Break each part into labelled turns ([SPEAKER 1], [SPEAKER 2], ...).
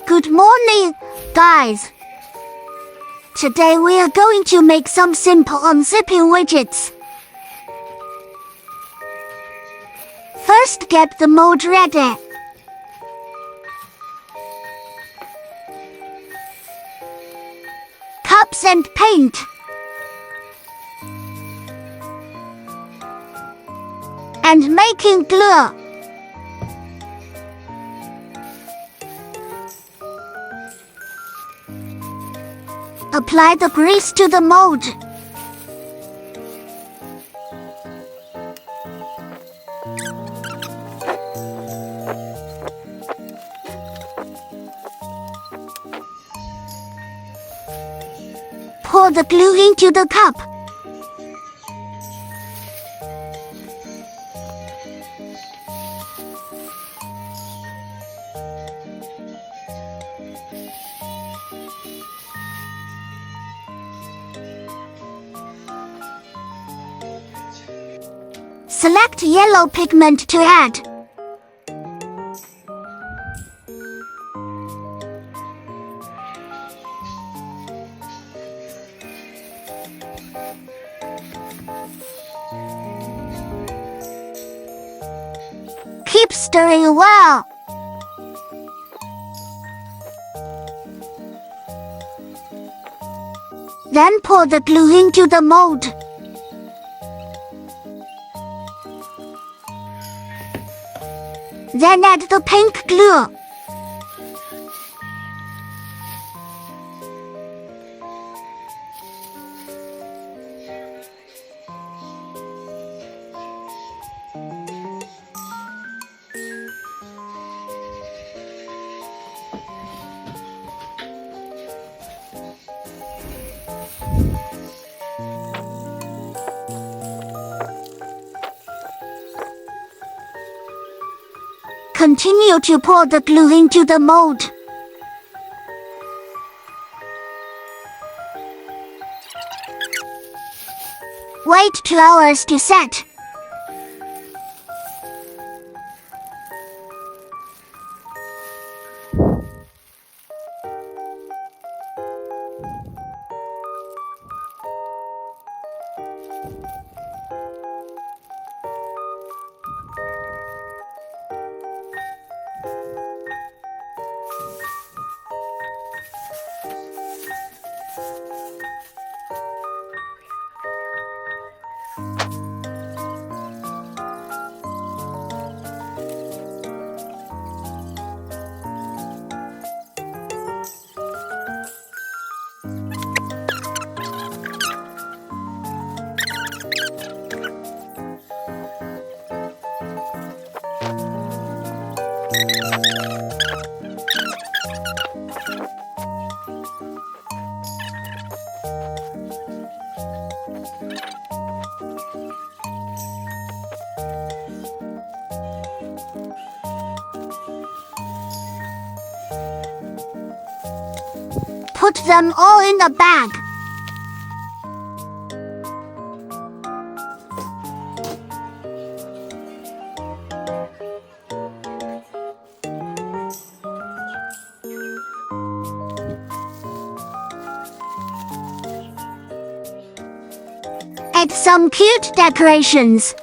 [SPEAKER 1] Good morning, guys. Today we are going to make some simple unzipping widgets. First, get the mold ready. Cups and paint. And making glue. Apply the grease to the mold. Pour the glue into the cup. Select yellow pigment to add. Keep stirring well. Then pour the glue into the mold. Then add the pink glue. Continue to pour the glue into the mold. Wait 2 hours to set. Put them all in a bag. Add some cute decorations.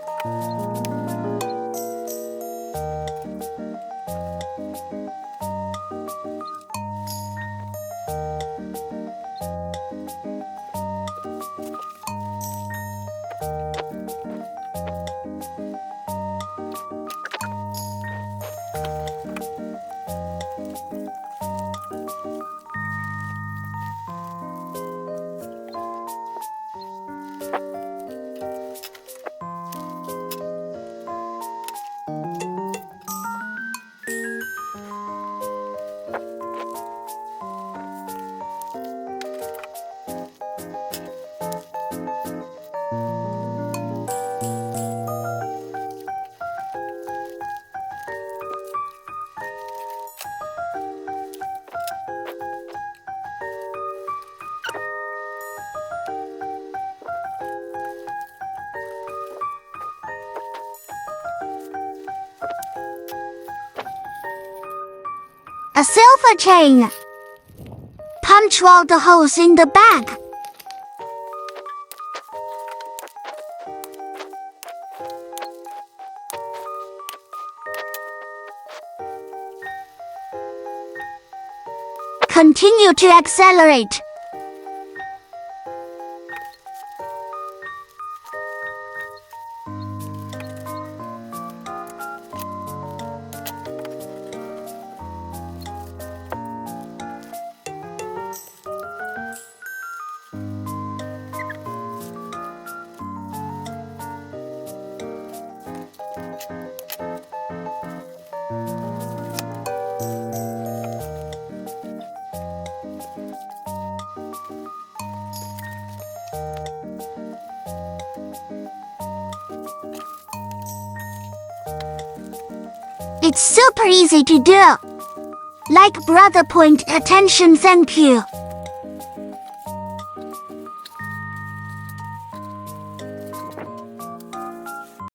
[SPEAKER 1] a silver chain. Punch all the holes in the bag. Continue to accelerate. It's super easy to do. Like brother, point attention, thank you.